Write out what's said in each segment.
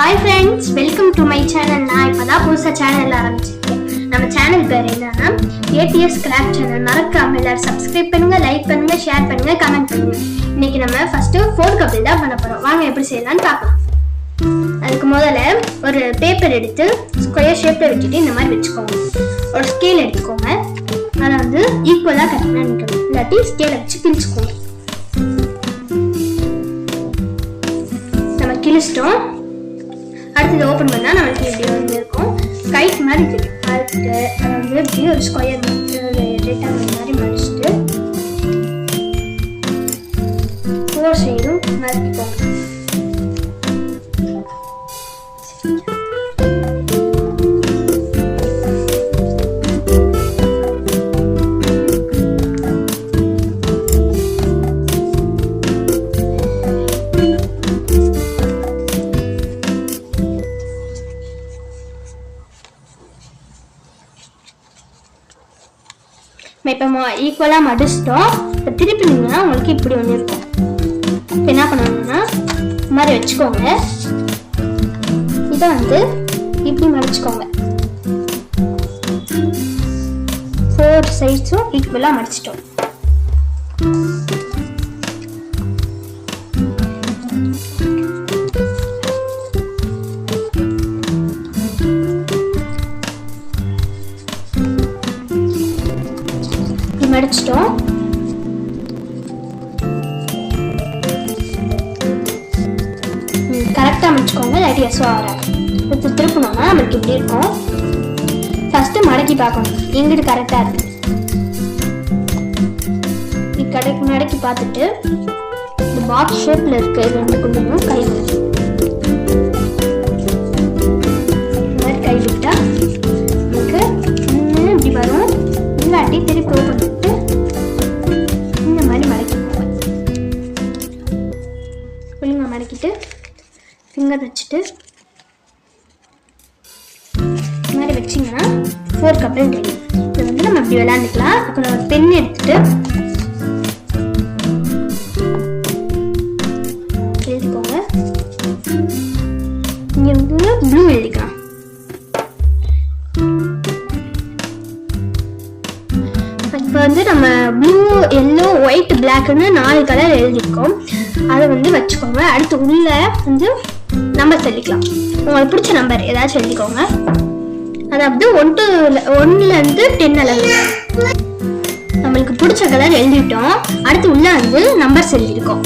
Hi friends, welcome to my channel. நான் இப்பதான் புதுசா சேனல் ஆரம்பிச்சிருக்கேன். நம்ம சேனல் பேர் என்னன்னா ATS கிராஃப்ட் சேனல். மறக்காம எல்லாரும் சப்ஸ்கிரைப் பண்ணுங்க, லைக் பண்ணுங்க, ஷேர் பண்ணுங்க, கமெண்ட் பண்ணுங்க. இன்னைக்கு நம்ம ஃபர்ஸ்ட் ஃபோன் கப்பிள் தான் பண்ண போறோம். வாங்க எப்படி செய்யலாம்னு பார்க்கலாம். அதுக்கு முதல்ல ஒரு பேப்பர் எடுத்து ஸ்கொயர் ஷேப்ல வெட்டிட்டு இந்த மாதிரி வெச்சுக்கோங்க. ஒரு ஸ்கேல் எடுத்துக்கோங்க. அதை வந்து ஈக்குவலா கட் பண்ணிக்கணும். இல்லாட்டி ஸ்கேலை வச்சு கிழிச்சுக்கோங்க. நம்ம கிழிச்சிட்டோம். அடுத்து ஓப்பன் பண்ணா நமக்கு இப்படி வந்து இருக்கும். கைட் மாதிரி தெரியும். அதுக்கு அதை வந்து இப்படி ஒரு ஸ்கொயர் ரெக்டாங்கிள் மாதிரி மடிச்சுட்டு 4 சைடும் மடிச்சுக்கோங்க. இப்போ ஈக்குவலாக மடிச்சிட்டோம். இப்போ திருப்பினீங்கன்னா உங்களுக்கு இப்படி ஒன்று இருக்கும். இப்போ என்ன பண்ணணும்னா இந்த மாதிரி வச்சுக்கோங்க. இதை வந்து இப்படி மடிச்சுக்கோங்க. 4 சைட்ஸும் ஈக்குவலாக மடிச்சிட்டோம். மடிச்சிட்டோம். கரெக்டாக மடிச்சுக்கோங்க. இல்லாட்டி எஸ்ஓ ஆறாது. இப்போ திருப்பணும்னா நம்மளுக்கு இப்படி இருக்கும். ஃபர்ஸ்ட் மடக்கி பார்க்கணும் எங்கிட்டு கரெக்டாக இருக்கு. மடக்கி பார்த்துட்டு இந்த பாக்ஸ் ஷேப்ல இருக்கு ரெண்டுக்குள்ளேயும் கை கை விட்டா நமக்கு இப்படி வரும். இல்லாட்டி திருப்பி ஓப்பன் பண்ணிட்டு இந்த மாதிரி மடக்கிக்கோங்க. ஒழுங்கா மடக்கிட்டு ஃபிங்கர் வச்சுட்டு இந்த மாதிரி வச்சிங்கன்னா 4 கப்பிள் தெரியும். இதை வந்து நம்ம இப்படி விளையாண்டுக்கலாம். அப்புறம் ஒரு பென் எடுத்துட்டு எழுதிக்கோங்க. இங்கே வந்து ப்ளூ எழுதிக்கலாம். இப்போ வந்து நம்ம ப்ளூ, எல்லோ, ஒயிட், பிளாக்னு 4 கலர் எழுதியிருக்கோம். அதை வந்து வச்சுக்கோங்க. அடுத்து உள்ள வந்து நம்பர் எழுதிக்கலாம். உங்களுக்கு பிடிச்ச நம்பர் ஏதாச்சும் எழுதிக்கோங்க. அதாவது 1 to 10 அளவு நம்மளுக்கு பிடிச்ச கலர் எழுதிட்டோம். அடுத்து உள்ள வந்து நம்பர்ஸ் எழுதியிருக்கோம்.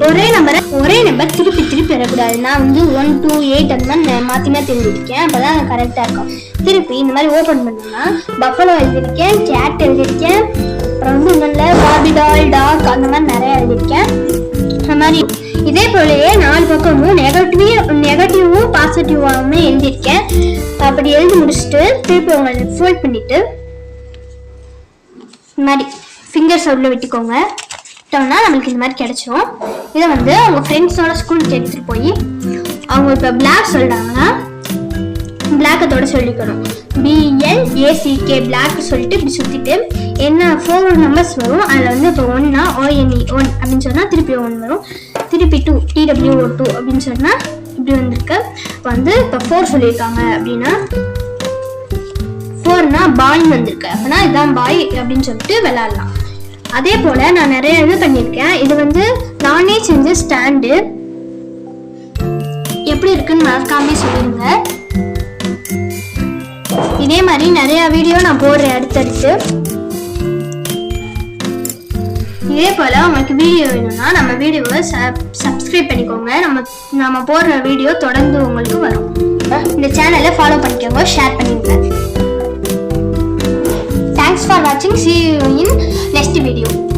ஒரே நம்பர் திருப்பி வரக்கூடாது. நான் வந்து 1 to 8 அந்த மாதிரி மாற்றினா தெரிஞ்சிருக்கேன். அப்போதான் கரெக்டாக இருக்கும். திருப்பி இந்த மாதிரி ஓப்பன் பண்ணோம்னா பஃபலோ எழுதியிருக்கேன், கேட் எழுதியிருக்கேன், அப்புறம் வந்து இன்னொன்று பார்பி டால், டாக் அந்த மாதிரி நிறைய எழுதியிருக்கேன். அந்த மாதிரி இதே போலயே 4 பக்கமும் நெகட்டிவும் பாசிட்டிவாகவும் எழுதியிருக்கேன். அப்படி எழுதி முடிச்சுட்டு திருப்பி உங்களை ஃபோல்ட் பண்ணிட்டு இந்த மாதிரி ஃபிங்கர்ஸ் உள்ள விட்டுக்கோங்க. விட்டோம்னா நம்மளுக்கு இந்த மாதிரி கிடைச்சிரும். இதை வந்து அவங்க ஃப்ரெண்ட்ஸோட ஸ்கூலுக்கு எடுத்துகிட்டு போய் அவங்க இப்போ பிளாக் சொல்கிறாங்கன்னா பிளாக்கத்தோட சொல்லிக்கணும். BLACK பிளாக் சொல்லிட்டு இப்படி சுற்றிட்டு என்ன 4 நம்பர்ஸ் வரும். அதில் வந்து இப்போ 1னா ONE 1 அப்படின்னு சொன்னால் திருப்பி 1 வரும். திருப்பி 2 TWO2 அப்படின்னு சொன்னால் இப்படி வந்திருக்கு. இப்போ வந்து இப்போ 4 சொல்லியிருக்காங்க அப்படின்னா 4னா பாய்ன்னு வந்திருக்கு. அப்படின்னா இதுதான் பாய் அப்படின்னு சொல்லிட்டு விளையாடலாம். அதே போல் நான் நிறைய இது பண்ணியிருக்கேன். இது வந்து நானே செஞ்ச ஸ்டாண்டு. எப்படி இருக்குன்னு மறக்காம சொல்லிடுங்க. இதே மாதிரி நிறைய வீடியோ நான் போடுறேன் அடுத்தடுத்து. இதே போல உங்களுக்கு வீடியோ வேணும்னா நம்ம வீடியோவை சப்ஸ்கிரைப் பண்ணிக்கோங்க. நம்ம போடுற வீடியோ தொடர்ந்து உங்களுக்கு வரும். இந்த சேனலை ஃபாலோ பண்ணிக்கோங்க, ஷேர் பண்ணிடுங்க. Thanks for watching. See you in next video.